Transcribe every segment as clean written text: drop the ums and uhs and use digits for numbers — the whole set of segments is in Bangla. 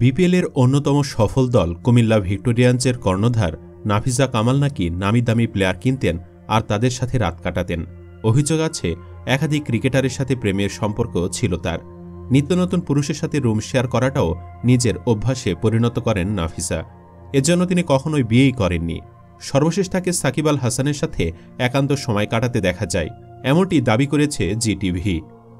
বিপিএলের অন্যতম সফল দল কুমিল্লা ভিক্টোরিয়ান্সের কর্ণধার নাফিসা কামাল নাকি নামিদামি প্লেয়ার কিনতেন আর তাদের সাথে রাত কাটাতেন। অভিযোগ আছে একাধিক ক্রিকেটারের সাথে প্রেমের সম্পর্ক ছিল তার। নিত্যনতুন পুরুষের সাথে রুম শেয়ার করাটাও নিজের অভ্যাসে পরিণত করেন নাফিসা। এজন্য তিনি কখনোই বিয়েই করেননি। সর্বশেষ তাকে সাকিব আল হাসানের সাথে একান্ত সময় কাটাতে দেখা যায়, এমনটি দাবি করেছে জিটিভি।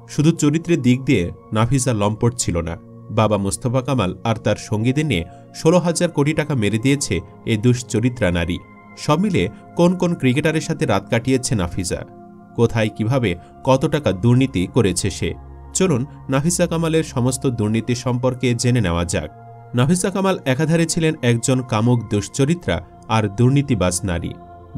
শুধু চরিত্রের দিক দিয়ে নাফিসা লম্পট ছিল না, বাবা মোস্তফা কামাল আর তার সঙ্গীদের নিয়ে 16,000 কোটি টাকা মেরে দিয়েছে এই দুশ্চরিত্রা নারী। সব মিলে কোন কোন ক্রিকেটারের সাথে রাত কাটিয়েছে নাফিসা, কোথায় কিভাবে কত টাকা দুর্নীতি করেছে সে, চলুন নাফিসা কামালের সমস্ত দুর্নীতি সম্পর্কে জেনে নেওয়া যাক। নাফিসা কামাল একাধারে ছিলেন একজন কামুক দুশ্চরিত্রা আর দুর্নীতিবাজ নারী।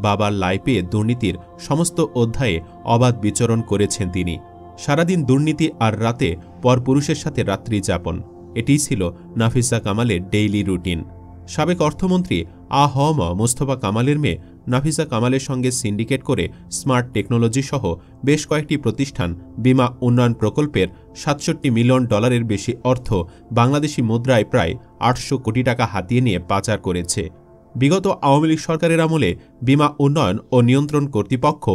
বাবার লাইফে দুর্নীতির সমস্ত অধ্যায়ে অবাধ বিচরণ করেছেন তিনি। সারাদিন দুর্নীতি আর রাতে পরপুরুষের সাথে রাত্রি যাপন, এটিই ছিল নাফিসা কামালের ডেইলি রুটিন। সাবেক অর্থমন্ত্রী আ.হ.ম মোস্তফা কামালের মেয়ে নাফিসা কামালের সঙ্গে সিন্ডিকেট করে স্মার্ট টেকনোলজি সহ বেশ কয়েকটি প্রতিষ্ঠান বীমা উন্নয়ন প্রকল্পের ৬৭ মিলিয়ন ডলারের বেশি অর্থ বাংলাদেশি মুদ্রায় প্রায় ৮০০ কোটি টাকা হাতিয়ে নিয়ে পাচার করেছে। বিগত আওয়ামী লীগ সরকারের আমলে বীমা উন্নয়ন ও নিয়ন্ত্রণ কর্তৃপক্ষ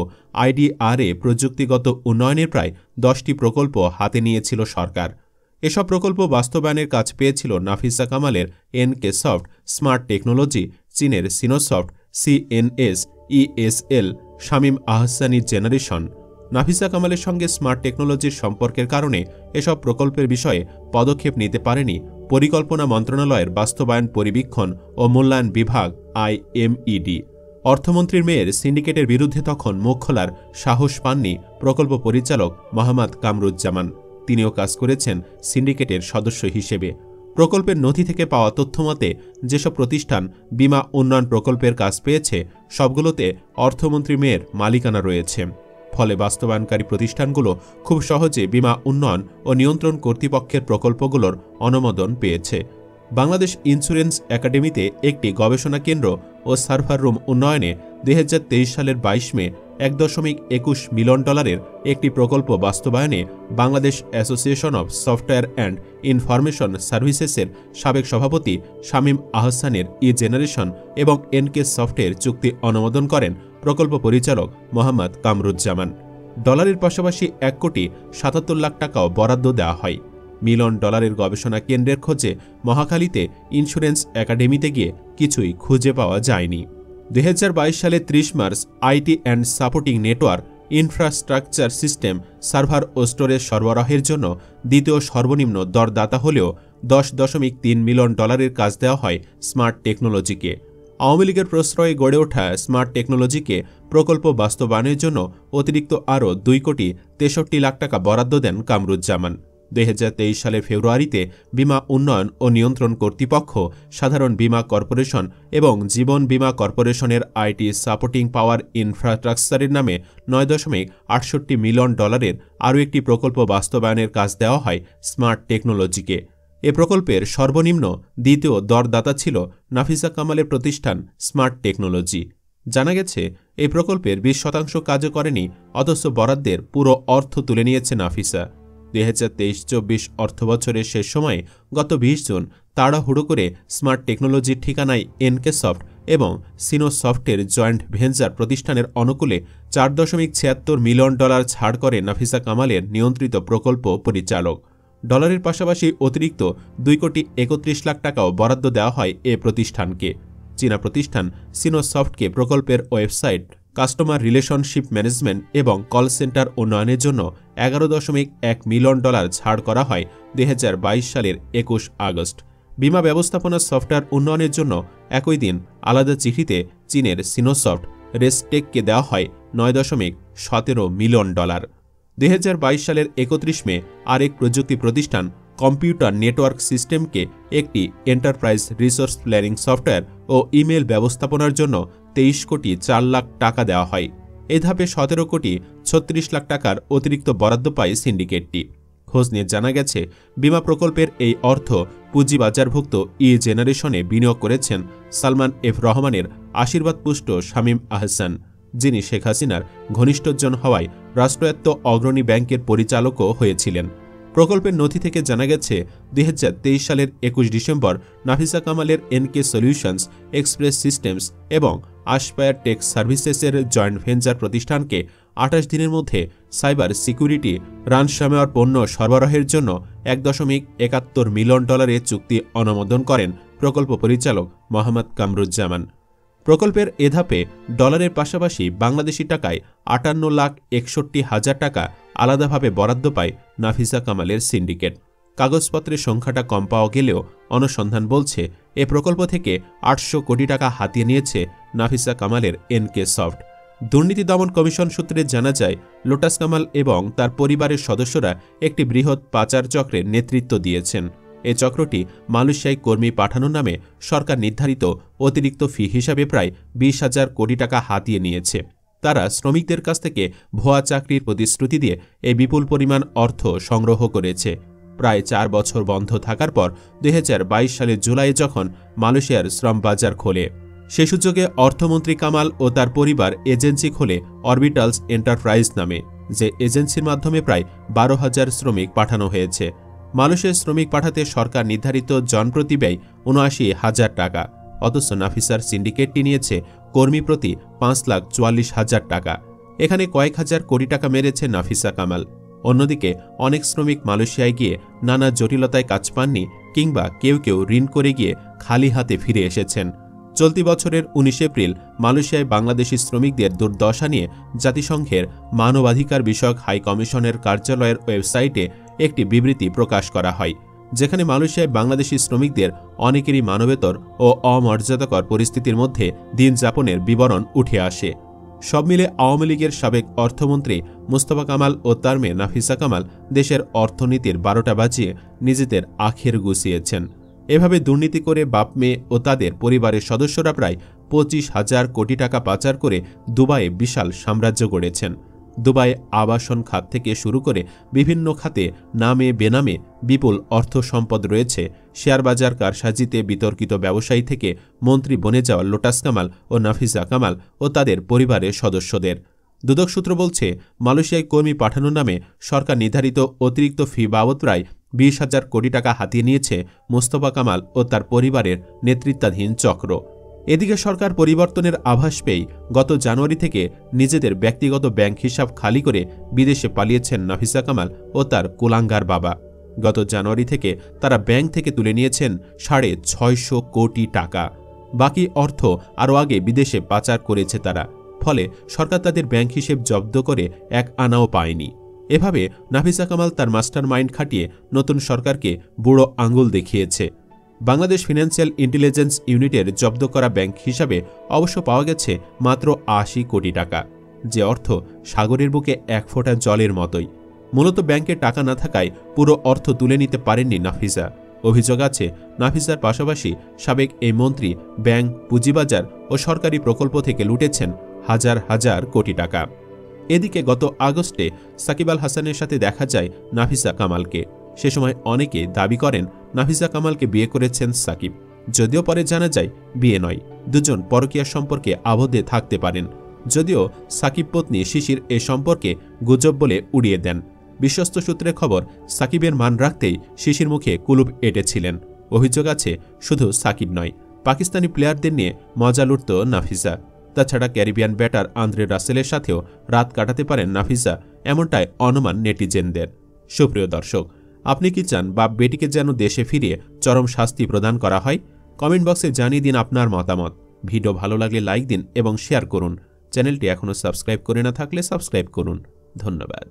আইডিআরএ প্রযুক্তিগত উন্নয়নের প্রায় ১০টি প্রকল্প হাতে নিয়েছিল সরকার। এসব প্রকল্প বাস্তবায়নের কাজ পেয়েছিল নাফিসা কামালের এনকে সফট, স্মার্ট টেকনোলজি, চীনের Sinosoft, CNS, ESL, Shamim Ahsani generation. Nafisa কামালের সঙ্গে স্মার্ট টেকনোলজির সম্পর্কের কারণে এসব প্রকল্পের বিষয়ে পদক্ষেপ নিতে পারেনি পরিকল্পনা মন্ত্রণালয়ের বাস্তবায়ন পরিবীক্ষণ ও মূল্যায়ন বিভাগ আইএমইডি। অর্থমন্ত্রীর মেয়ের সিন্ডিকেটের বিরুদ্ধে তখন মুখ খোলার সাহস পাননি প্রকল্প পরিচালক মোহাম্মদ কামরুজ্জামান। তিনিও কাজ করেছেন সিন্ডিকেটের সদস্য হিসেবে। প্রকল্পের নথি থেকে পাওয়া তথ্যমতে যেসব প্রতিষ্ঠান বীমা উন্নয়ন প্রকল্পের কাজ পেয়েছে সবগুলোতে অর্থমন্ত্রী মেয়ের মালিকানা রয়েছে। ফলে বাস্তবায়নকারী প্রতিষ্ঠানগুলো খুব সহজে বীমা উন্নয়ন ও নিয়ন্ত্রণ কর্তৃপক্ষের প্রকল্পগুলোর অনুমোদন পেয়েছে। বাংলাদেশ ইন্স্যুরেন্স একাডেমিতে একটি গবেষণা কেন্দ্র ও সার্ভার রুম উন্নয়নে ২০২৩ সালের ২২ মে ১.২১ মিলিয়ন ডলারের একটি প্রকল্প বাস্তবায়নে Bangladesh association of software and information সার্ভিসেসের সাবেক সভাপতি শামীম আহসানের জেনারেশন এবং এনকে সফটের চুক্তি অনুমোদন করেন প্রকল্প পরিচালক মোহাম্মদ কামরুজ্জামান। ডলারের পাশাপাশি ১,৭৭ লাখ টাকাও বরাদ্দ দেওয়া হয়। মিলিয়ন ডলারের গবেষণা কেন্দ্রের খোঁজে মহাখালীতে ইন্স্যুরেন্স একাডেমিতে গিয়ে কিছুই খুঁজে পাওয়া যায়নি। ২০২২ সালে ৩০ March IT and supporting network infrastructure system server ও স্টোরেজ সরবরাহের জন্য দ্বিতীয় সর্বনিম্ন দরদাতা হলেও ১০.৩ মিলিয়ন ডলারের কাজ দেওয়া হয় স্মার্ট টেকনোলজিকে। আওয়ামী লীগের প্রশ্রয়ে গড়ে ওঠা স্মার্ট টেকনোলজিকে প্রকল্প বাস্তবায়নের জন্য অতিরিক্ত আরও ২,৬৩ লাখ টাকা বরাদ্দ দেন কামরুজ্জামান। ২০২৩ সালের ফেব্রুয়ারিতে বীমা উন্নয়ন ও নিয়ন্ত্রণ কর্তৃপক্ষ, সাধারণ বীমা কর্পোরেশন এবং জীবন বীমা কর্পোরেশনের আইটি সাপোর্টিং পাওয়ার ইনফ্রাস্ট্রাকচারের নামে ৯.৬৮ মিলিয়ন ডলারের আরও একটি প্রকল্প বাস্তবায়নের কাজ দেওয়া হয় স্মার্ট টেকনোলজিকে। এ প্রকল্পের সর্বনিম্ন দ্বিতীয় দরদাতা ছিল নাফিসা কামালের প্রতিষ্ঠান স্মার্ট টেকনোলজি। জানা গেছে এই প্রকল্পের ২০% কাজও করেনি, অথচ বরাদ্দের পুরো অর্থ তুলে নিয়েছে নাফিসা। ২০২৩-২৪ অর্থবছরের শেষ সময়ে গত ২০ জুন তাড়াহুড়ো করে স্মার্ট টেকনোলজির ঠিকানায় এনকে সফট এবং সিনোসফটের জয়েন্ট ভেঞ্চার প্রতিষ্ঠানের অনুকূলে ৪.৭৬ মিলিয়ন ডলার ছাড় করে নাফিসা কামালের নিয়ন্ত্রিত প্রকল্প পরিচালক। ডলারের পাশাপাশি অতিরিক্ত ২,৩১ লাখ টাকাও বরাদ্দ দেওয়া হয় এ প্রতিষ্ঠানকে। চীনা প্রতিষ্ঠান সিনোসফটকে প্রকল্পের ওয়েবসাইট, কাস্টমার রিলেশনশিপ ম্যানেজমেন্ট এবং কল সেন্টার উন্নয়নের জন্য ১১.১ মিলিয়ন ডলার ছাড় করা হয় ২০২২ সালের ২১ আগস্ট। বীমা ব্যবস্থাপনা সফটওয়্যার উন্নয়নের জন্য একই দিন আলাদা চিঠিতে চীনের সিনোসফট রেসটেককে দেওয়া হয় ৯.১৭ মিলিয়ন ডলার। ২০২২ সালের ৩১ মে আরেক প্রযুক্তি প্রতিষ্ঠান কম্পিউটার নেটওয়ার্ক সিস্টেমকে একটি এন্টারপ্রাইজ রিসোর্স প্ল্যানিং সফটওয়্যার ও ইমেল ব্যবস্থাপনার জন্য ২৩,৪ লাখ টাকা দেওয়া হয়। এ ধাপে ১৭,৩৬ লাখ টাকার অতিরিক্ত বরাদ্দ পায় সিন্ডিকেটটি। খোঁজ নিয়ে জানা গেছে বীমা প্রকল্পের এই অর্থ পুঁজিবাজারভুক্ত জেনারেশনে বিনিয়োগ করেছেন সালমান এফ রহমানের আশীর্বাদপুষ্ট শামীম আহসান, যিনি শেখ হাসিনার ঘনিষ্ঠজন হওয়ায় রাষ্ট্রায়ত্ত অগ্রণী ব্যাংকের পরিচালকও হয়েছিলেন। প্রকল্পের নথি থেকে জানা গেছে 2023 সালের 21 ডিসেম্বর নাফিসা কামালের এনকে সলিউশনস, এক্সপ্রেস সিস্টেমস এবং আশপায়ার টেক সার্ভিসেসের জয়েন্ট ভেঞ্চার প্রতিষ্ঠানকে 28 দিনের মধ্যে সাইবার সিকিউরিটি রানসামওয়্যার পণ্য সরবরাহের জন্য $1.71 মিলিয়ন চুক্তি অনুমোদন করেন প্রকল্প পরিচালক মোহাম্মদ কামরুজ্জামান। প্রকল্পের এ ধাপে ডলারের পাশাপাশি বাংলাদেশি টাকায় 58,61,000 টাকা আলাদাভাবে বরাদ্দ পায় নাফিসা কামালের সিন্ডিকেট। কাগজপত্রের সংখ্যাটা কম পাওয়া গেলেও অনুসন্ধান বলছে এ প্রকল্প থেকে 800 কোটি টাকা হাতিয়ে নিয়েছে নাফিসা কামালের এনকে সফট। দুর্নীতি দমন কমিশন সূত্রে জানা যায়, লোটাস কামাল এবং তার পরিবারের সদস্যরা একটি বৃহৎ পাচার চক্রের নেতৃত্ব দিয়েছেন। এ চক্রটি মালয়েশিয়ায় কর্মী পাঠানোর নামে সরকার নির্ধারিত অতিরিক্ত ফি হিসাবে প্রায় 20,000 কোটি টাকা হাতিয়ে নিয়েছে। তারা শ্রমিকদের কাছ থেকে ভুয়া চাকরির প্রতিশ্রুতি দিয়ে এই বিপুল পরিমাণ অর্থ সংগ্রহ করেছে। প্রায় 4 বছর বন্ধ থাকার পর 2022 সালের জুলাইয়ে যখন মালয়েশিয়ার শ্রম বাজার খোলে, সে সুযোগে অর্থমন্ত্রী কামাল ও তার পরিবার এজেন্সি খোলে অরবিটালস এন্টারপ্রাইজ নামে, যে এজেন্সির মাধ্যমে প্রায় 12,000 শ্রমিক পাঠানো হয়েছে। মালয়েশিয়ার শ্রমিক পাঠাতে সরকার নির্ধারিত জনপ্রতি ব্যয় 79,000 টাকা, অথচ নাফিসার সিন্ডিকেটটি নিয়েছে কর্মী প্রতি 5,44,000 টাকা। এখানে কয়েক হাজার কোটি টাকা মেরেছে নাফিসা কামাল। অন্যদিকে অনেক শ্রমিক মালয়েশিয়ায় গিয়ে নানা জটিলতায় কাজ পাননি, কিংবা কেউ কেউ ঋণ করে গিয়ে খালি হাতে ফিরে এসেছেন। চলতি বছরের 19 এপ্রিল মালয়েশিয়ায় বাংলাদেশি শ্রমিকদের দুর্দশা নিয়ে জাতিসংঘের মানবাধিকার বিষয়ক হাই কমিশনের কার্যালয়ের ওয়েবসাইটে একটি বিবৃতি প্রকাশ করা হয়, যেখানে মালয়েশিয়ায় বাংলাদেশি শ্রমিকদের অনেকেরই মানবেতর ও অমর্যাদাকর পরিস্থিতির মধ্যে দিন যাপনের বিবরণ উঠে আসে। সব মিলে আওয়ামী লীগের সাবেক অর্থমন্ত্রী মুস্তফা কামাল ও তার মেয়ে নাফিসা কামাল দেশের অর্থনীতির 12টা বাজিয়ে নিজেদের আখের গুছিয়েছেন। এভাবে দুর্নীতি করে বাপ মেয়ে ও তাদের পরিবারের সদস্যরা প্রায় 25,000 কোটি টাকা পাচার করে দুবাইয়ে বিশাল সাম্রাজ্য গড়েছেন। দুবাই আবাসন খাত থেকে শুরু করে বিভিন্ন খাতে নামে বেনামে বিপুল অর্থ সম্পদ রয়েছে। শেয়ারবাজার কারসাজিতে বিতর্কিত ব্যবসায়ী থেকে মন্ত্রী বনে যাওয়া লোটাস কামাল ও নাফিসা কামাল ও তাদের পরিবারের সদস্যদের। দুদক সূত্র বলছে, মালয়েশিয়ায় কর্মী পাঠানোর নামে সরকার নির্ধারিত অতিরিক্ত ফি বাবদ প্রায় 20,000 কোটি টাকা হাতিয়ে নিয়েছে মুস্তফা কামাল ও তার পরিবারের নেতৃত্বাধীন চক্র। এদিকে সরকার পরিবর্তনের আভাস পেয়ে গত জানুয়ারি থেকে নিজেদের ব্যক্তিগত ব্যাংক হিসাব খালি করে বিদেশে পালিয়েছেন নাফিসা কামাল ও তার কুলাঙ্গার বাবা। গত জানুয়ারি থেকে তারা ব্যাংক থেকে তুলে নিয়েছেন 650 কোটি টাকা। বাকি অর্থ আরও আগে বিদেশে পাচার করেছে তারা। ফলে সরকার তাদের ব্যাংক হিসেব জব্দ করে এক আনাও পায়নি। এভাবে নাফিসা কামাল তার মাস্টার মাইন্ড খাটিয়ে নতুন সরকারকে বুড়ো আঙুল দেখিয়েছে। বাংলাদেশ ফিনান্সিয়াল ইন্টেলিজেন্স ইউনিটের জব্দ করা ব্যাংক হিসাবে অবশ্য পাওয়া গেছে মাত্র 80 কোটি টাকা, যে অর্থ সাগরের বুকে 1 ফোঁটা জলের মতোই। মূলত ব্যাংকে টাকা না থাকায় পুরো অর্থ তুলে নিতে পারেননি নাফিসা। অভিযোগ আছে, নাফিসার পাশাপাশি সাবেক এই মন্ত্রী ব্যাংক, পুঁজিবাজার ও সরকারি প্রকল্প থেকে লুটেছেন হাজার হাজার কোটি টাকা। এদিকে গত আগস্টে সাকিব আল হাসানের সাথে দেখা যায় নাফিসা কামালকে। সে সময় অনেকে দাবি করেন নাফিসা কামালকে বিয়ে করেছেন সাকিব, যদিও পরে জানা যায় বিয়ে নয়, দুজন পরকীয়া সম্পর্কে আবদ্ধে থাকতে পারেন। যদিও সাকিব পত্নী শিশির এ সম্পর্কে গুজব বলে উড়িয়ে দেন। বিশ্বস্ত সূত্রের খবর, সাকিবের মান রাখতেই শিশির মুখে কুলুপ এঁটেছিলেন। অভিযোগ আছে, শুধু সাকিব নয়, পাকিস্তানি প্লেয়ারদের নিয়ে মজা লুটত নাফিসা। তাছাড়া ক্যারিবিয়ান ব্যাটার আন্দ্রে রাসেলের সাথেও রাত কাটাতে পারেন নাফিসা, এমনটাই অনুমান নেটিজেনদের। সুপ্রিয় দর্শক, আপনি কি চান বাপ বেটিকে যেন দেশে ফিরিয়ে চরম শাস্তি প্রদান করা হয়? কমেন্ট বক্সে জানিয়ে দিন আপনার মতামত। ভিডিও ভালো লাগলে লাইক দিন এবং শেয়ার করুন। চ্যানেলটি এখনও সাবস্ক্রাইব করে না থাকলে সাবস্ক্রাইব করুন। ধন্যবাদ।